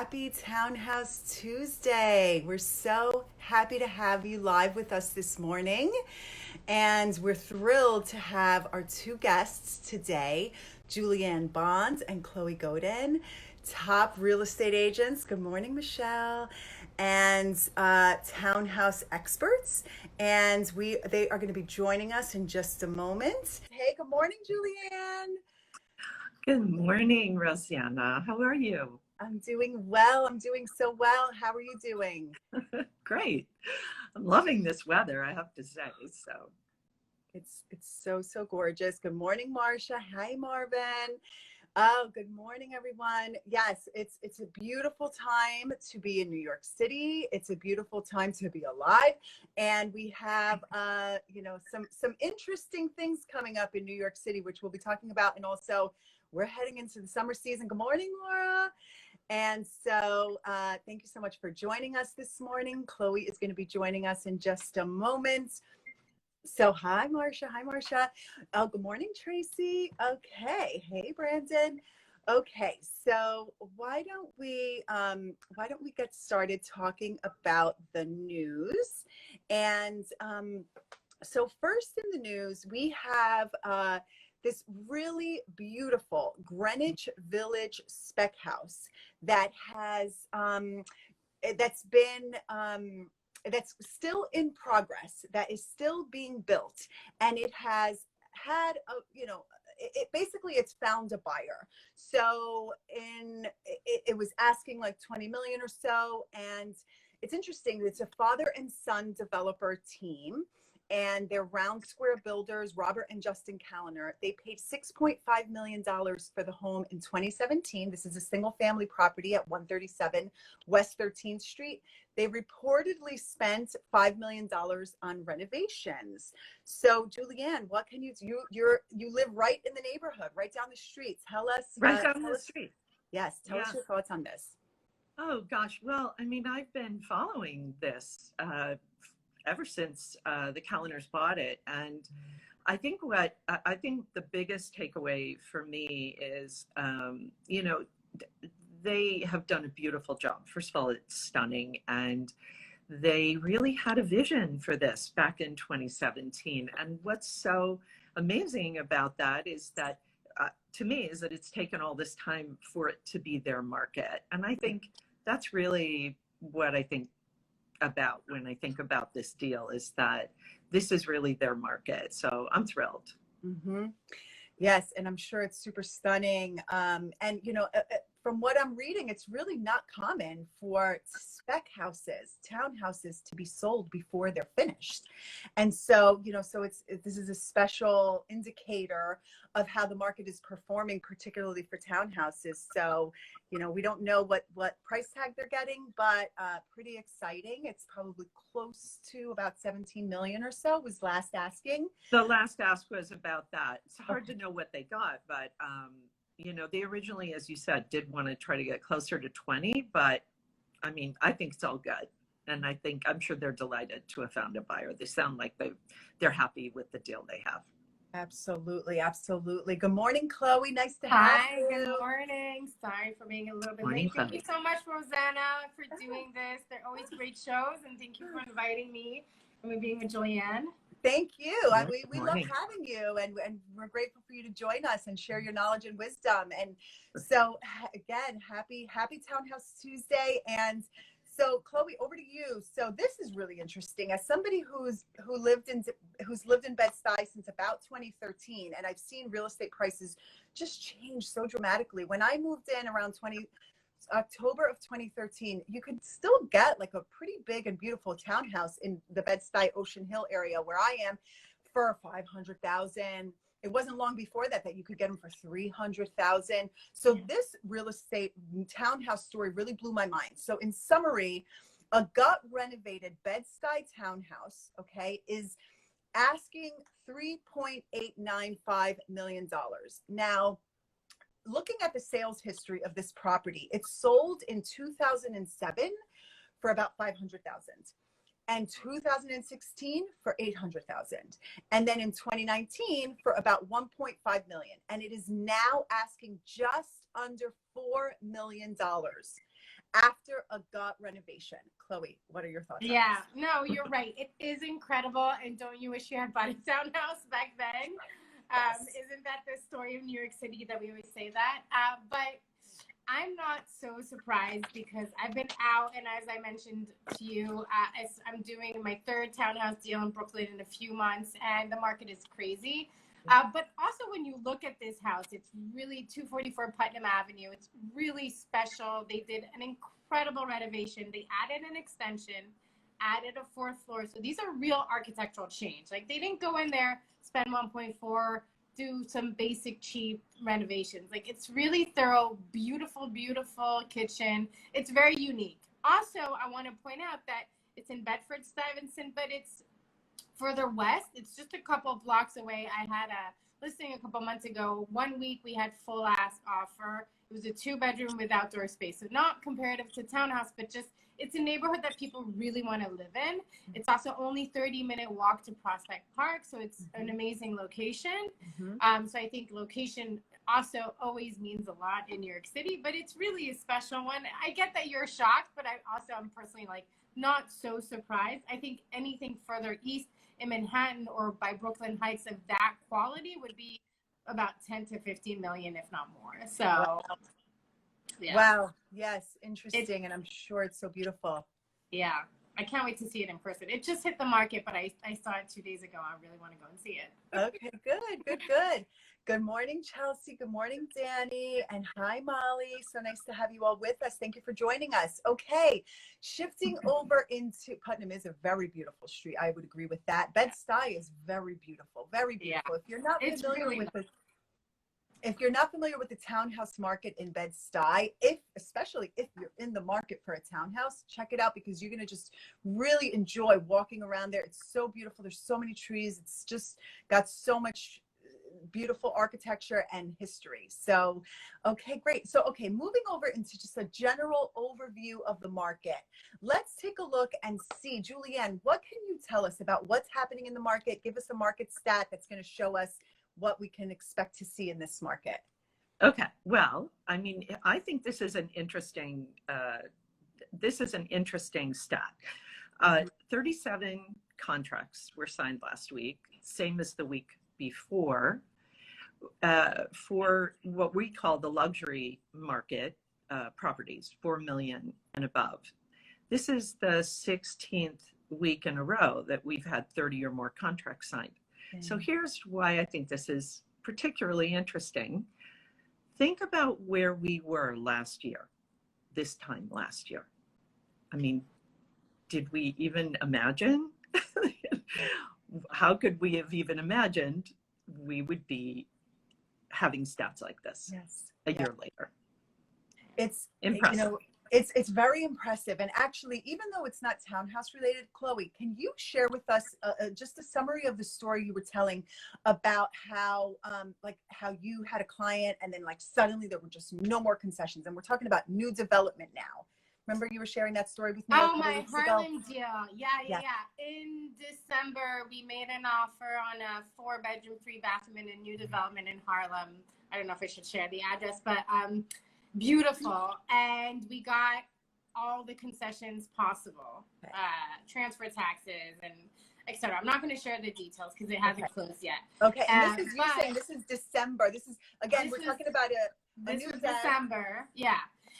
Happy Townhouse Tuesday. We're so happy to have you live with us this morning. And we're thrilled to have our two guests today, Julianne Bond and Chloe Godin, top real estate agents. Good morning, Michelle. And townhouse experts. And they are going to be joining us in just a moment. Hey, good morning, Julianne. Good morning, Rosana. How are you? I'm doing well. I'm doing so well. How are you doing? Great. I'm loving this weather, I have to say. So It's so gorgeous. Good morning, Marcia. Hi, Marvin. Oh, good morning, everyone. Yes, it's a beautiful time to be in New York City. It's a beautiful time to be alive, and we have some interesting things coming up in New York City, which we'll be talking about, and also we're heading into the summer season. Good morning, Laura. And so thank you so much for joining us this morning. Chloe is going to be joining us in just a moment. So hi, Marcia. Hi, Marcia. Oh, good morning, Tracy. Okay. Hey, Brandon. Okay. So why don't we get started talking about the news? And so first in the news, we have this really beautiful Greenwich Village spec house that has that's still in progress, that is still being built, and it has had it's found a buyer. So it was asking like 20 million or so, and it's interesting. It's a father and son developer team, and they're round square builders, Robert and Justin Callender. They paid $6.5 million for the home in 2017. This is a single family property at 137 West 13th Street. They reportedly spent $5 million on renovations. So Julianne, what can you do? You live right in the neighborhood, right down the street. Tell us. right down the street. Yes, tell us your thoughts on this. Oh gosh. Well, I mean, I've been following this ever since the Calendars bought it. And I think the biggest takeaway for me is, they have done a beautiful job. First of all, it's stunning. And they really had a vision for this back in 2017. And what's so amazing about that is that, to me, is that it's taken all this time for it to be their market. And I think that's really what I think about when I think about this deal, is that this is really their market. So I'm thrilled. Mm-hmm. Yes, and I'm sure it's super stunning. And from what I'm reading, it's really not common for spec houses, townhouses, to be sold before they're finished. And so, this is a special indicator of how the market is performing, particularly for townhouses. So, we don't know what price tag they're getting, but pretty exciting. It's probably close to about 17 million or so was last asking. The last ask was about that. It's hard to know what they got, but they originally, as you said, did want to try to get closer to 20, but I mean, I think it's all good. And I'm sure they're delighted to have found a buyer. They sound like they're happy with the deal they have. Absolutely. Absolutely. Good morning, Chloe. Nice to have you. Hi, good morning. Sorry for being a little bit Morning, late. Thank Chloe. you so much, Rosanna, for doing this. They're always great shows, and thank you for inviting me and being with Julianne. Thank you. We love Morning. having you, and we're grateful for you to join us and share your knowledge and wisdom. And so again, happy Townhouse Tuesday. And so Chloe, over to you. So this is really interesting. As somebody who's lived in Bed-Stuy since about 2013, and I've seen real estate prices just change so dramatically. When I moved in around October of 2013, you could still get like a pretty big and beautiful townhouse in the Bed-Stuy Ocean Hill area where I am for $500,000. It wasn't long before that you could get them for $300,000. So this real estate townhouse story really blew my mind. So in summary, a gut renovated Bed-Stuy townhouse, okay, is asking $3.895 million. Now, looking at the sales history of this property, it sold in 2007 for about $500,000, and 2016 for $800,000, and then in 2019 for about $1.5 million, and it is now asking just under $4 million. after a gut renovation. Chloe, what are your thoughts on Yeah, this? no, you're right. It is incredible. And don't you wish you had bought a townhouse back then? Yes. Isn't that the story of New York City that we always say that? But I'm not so surprised because I've been out, and as I mentioned to you, I'm doing my third townhouse deal in Brooklyn in a few months, and the market is crazy. But also when you look at this house, it's really 244 Putnam Avenue. It's really special. They did an incredible renovation. They added an extension, added a fourth floor. So these are real architectural change. Like they didn't go in there, spend 1.4, do some basic cheap renovations. Like it's really thorough, beautiful, beautiful kitchen. It's very unique. Also, I want to point out that it's in Bedford-Stuyvesant, but it's further west. It's just a couple of blocks away. I had a listing a couple months ago. 1 week we had full ask offer. It was a 2-bedroom with outdoor space. So not comparative to townhouse, but just it's a neighborhood that people really want to live in. It's also only 30-minute walk to Prospect Park. So it's an amazing location. So I think location also always means a lot in New York City, but it's really a special one. I get that you're shocked, but I'm personally like not so surprised. I think anything further east in Manhattan or by Brooklyn Heights of that quality would be about 10 to 15 million, if not more. So, Wow. Yeah. Wow. Yes. Interesting. And I'm sure it's so beautiful. Yeah. I can't wait to see it in person. It just hit the market, but I saw it 2 days ago. I really want to go and see it. Okay, good. Good morning, Chelsea. Good morning, Danny. And hi, Molly. So nice to have you all with us. Thank you for joining us. Okay, shifting over into Putnam is a very beautiful street. I would agree with that. Bed-Stuy is very beautiful, very beautiful. Yeah. If you're not It's familiar really with the townhouse market in Bed-Stuy, especially if you're in the market for a townhouse, check it out because you're going to just really enjoy walking around there. It's so beautiful. There's so many trees. It's just got so much beautiful architecture and history. So, okay, great. So, okay, moving over into just a general overview of the market. Let's take a look and see, Julianne, what can you tell us about what's happening in the market? Give us a market stat that's going to show us what we can expect to see in this market. Okay. Well, I mean, I think this is an interesting stat. 37 contracts were signed last week, same as the week before, for what we call the luxury market properties, 4 million and above. This is the 16th week in a row that we've had 30 or more contracts signed. So here's why I think this is particularly interesting. Think about where we were last year, this time last year. I mean, did we even imagine? How could we have even imagined we would be having stats like this a year later? It's impressive. You know, it's very impressive. And actually, even though it's not townhouse related, Chloe, can you share with us just a summary of the story you were telling about how how you had a client and then like suddenly there were just no more concessions, and we're talking about new development now. Remember you were sharing that story with me? Oh, my Harlem deal. Yeah. In December, we made an offer on a 4-bedroom, 3-bathroom in a new development in Harlem. I don't know if I should share the address, but beautiful. And we got all the concessions possible, transfer taxes and etc. I'm not going to share the details because it hasn't closed yet. Okay, and this is you saying this is December. This is again we're talking about a this new was December. Yeah.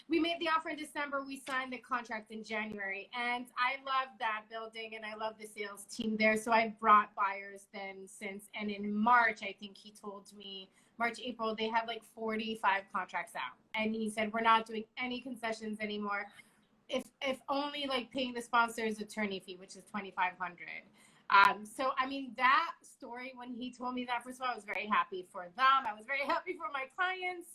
We made the offer in December. We signed the contract in January. And I love that building and I love the sales team there. So I've brought buyers then since. And in March, I think he told me, March, April, they had like 45 contracts out. And he said, we're not doing any concessions anymore. If only like paying the sponsor's attorney fee, which is $2,500. So, I mean, that story, when he told me that, first of all, I was very happy for them. I was very happy for my clients.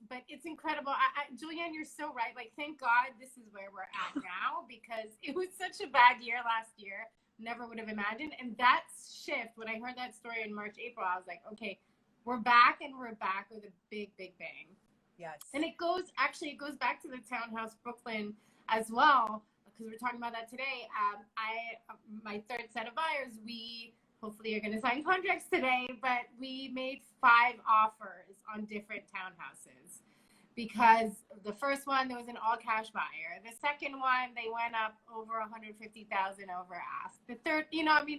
But it's incredible. Julianne, you're so right. Like, thank God this is where we're at now because it was such a bad year last year. Never would have imagined. And that shift, when I heard that story in March, April, I was like, okay, we're back and we're back with a big, big bang. Yes. And it goes back to the Townhouse Brooklyn as well, because we're talking about that today. My third set of buyers, we hopefully are going to sign contracts today, but we made 5 offers on different townhouses because the first one, there was an all cash buyer. The second one, they went up over 150,000 over ask. The third,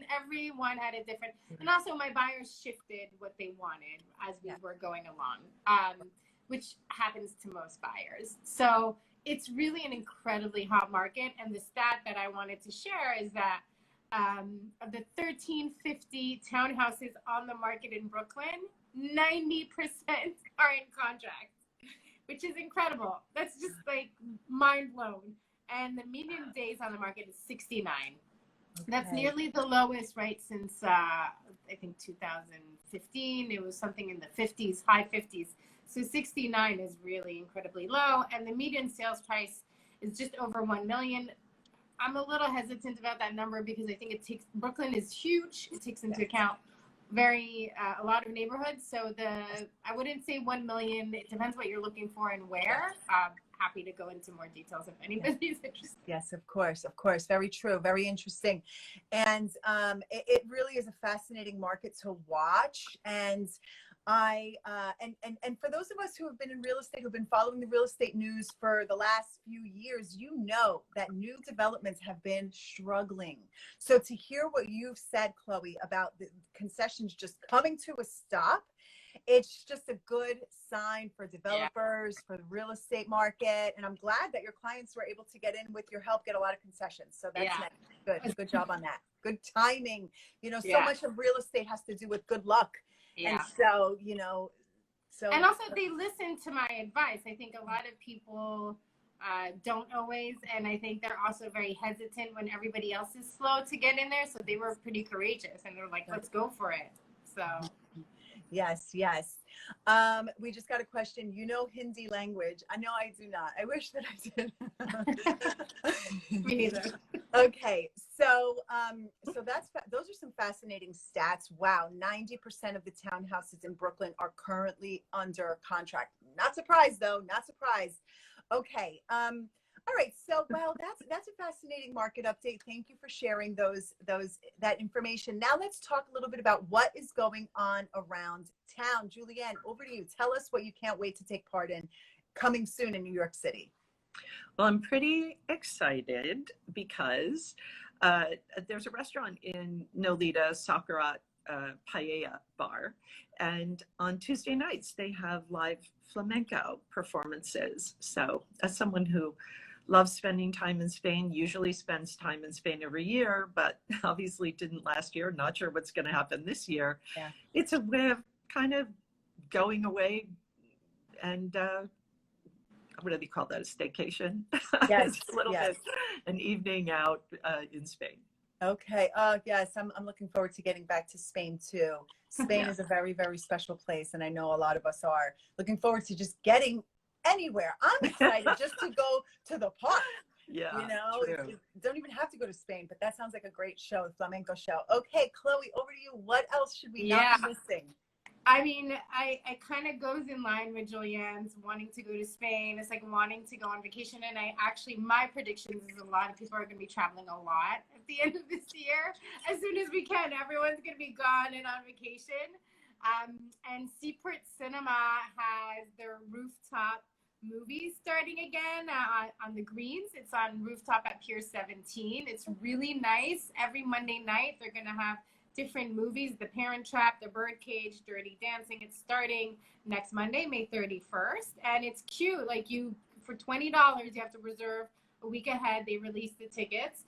everyone had a different, and also my buyers shifted what they wanted as we were going along, which happens to most buyers. So it's really an incredibly hot market. And the stat that I wanted to share is that of the 1,350 townhouses on the market in Brooklyn, 90% are in contract, which is incredible. That's just like mind blown. And the median days on the market is 69. Okay. That's nearly the lowest, right, since I think 2015. It was something in the 50s, high 50s. So 69 is really incredibly low. And the median sales price is just over 1 million. I'm a little hesitant about that number because I think Brooklyn is huge. It takes into account a lot of neighborhoods. So I wouldn't say 1 million. It depends what you're looking for and where. Happy to go into more details if anybody's interested. Yes, of course. Very true. Very interesting. And it really is a fascinating market to watch. And and for those of us who have been in real estate, who've been following the real estate news for the last few years, you know that new developments have been struggling. So to hear what you've said, Chloe, about the concessions just coming to a stop, it's just a good sign for developers, for the real estate market. And I'm glad that your clients were able to get in with your help, get a lot of concessions. So that's nice. Good job on that. Good timing. So much of real estate has to do with good luck. Yeah. And so, and also they listen to my advice. I think a lot of people don't always, and I think they're also very hesitant when everybody else is slow to get in there. So they were pretty courageous and they're like, let's go for it. So. Yes. We just got a question. Hindi language? I know I do not. I wish that I did. Me neither. Okay. So those are some fascinating stats. Wow. 90% of the townhouses in Brooklyn are currently under contract. Not surprised though. Not surprised. Okay. All right. So, well, that's a fascinating market update. Thank you for sharing that information. Now let's talk a little bit about what is going on around town. Julianne, over to you. Tell us what you can't wait to take part in coming soon in New York City. Well, I'm pretty excited because there's a restaurant in Nolita, Sakura Paella Bar, and on Tuesday nights they have live flamenco performances. So as someone who loves spending time in Spain, usually spends time in Spain every year, but obviously didn't last year, not sure what's going to happen this year. Yeah. It's a way of kind of going away and what do they call that, a staycation? Yes. A little bit, an evening out in Spain. Okay. Yes, I'm looking forward to getting back to Spain too. Spain is a very, very special place, and I know a lot of us are looking forward to just getting anywhere. I'm excited just to go to the park. Yeah, don't even have to go to Spain, but that sounds like a great show, a flamenco show. Okay, Chloe, over to you. What else should we not be missing? I mean, I kind of goes in line with Julianne's wanting to go to Spain. It's like wanting to go on vacation. And my predictions is a lot of people are going to be traveling a lot at the end of this year. As soon as we can, everyone's going to be gone and on vacation. And Seaport Cinema has their rooftop movies starting again on the Greens. It's on rooftop at Pier 17. It's really nice. Every Monday night, they're going to have different movies, The Parent Trap, The Birdcage, Dirty Dancing. It's starting next Monday, May 31st. And it's cute. Like for $20, you have to reserve a week ahead. They release the tickets.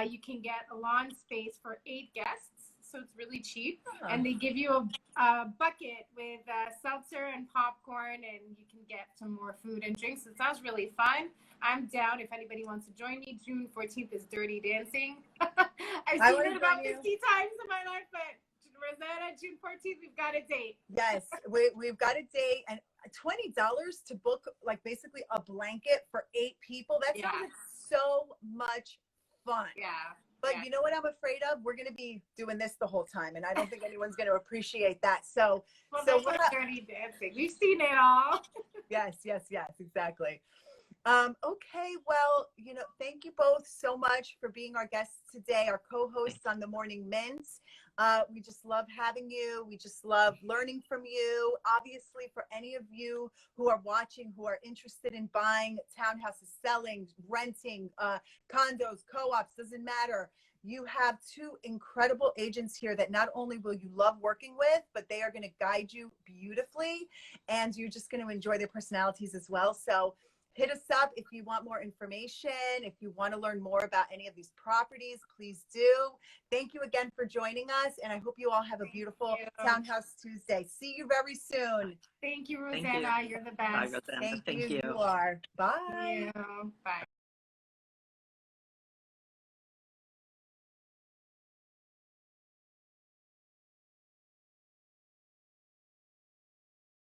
You can get a lawn space for 8 guests. So it's really cheap. And they give you a bucket with seltzer and popcorn, and you can get some more food and drinks. It sounds really fun. I'm down if anybody wants to join me. June 14th is Dirty Dancing. I've seen it about 50 times in my life, but Rosana, June 14th, we've got a date. Yes, we've got a date, and $20 to book like basically a blanket for 8 people. That sounds like so much fun. Yeah. But you know what I'm afraid of? We're going to be doing this the whole time, and I don't think anyone's going to appreciate that. So Dirty Dancing. We've seen it all. Yes, exactly. Okay, well, thank you both so much for being our guests today, our co-hosts on the Morning Mints. We just love having you. We just love learning from you. Obviously, for any of you who are watching, who are interested in buying townhouses, selling, renting, condos, co-ops, doesn't matter. You have two incredible agents here that not only will you love working with, but they are going to guide you beautifully, and you're just going to enjoy their personalities as well. So hit us up if you want more information. If you want to learn more about any of these properties, please do. Thank you again for joining us, and I hope you all have a beautiful Townhouse Tuesday. See you very soon. Thank you, Rosana. You're the best. Bye, Rosana. Thank you. You are. Bye. Thank you. Bye.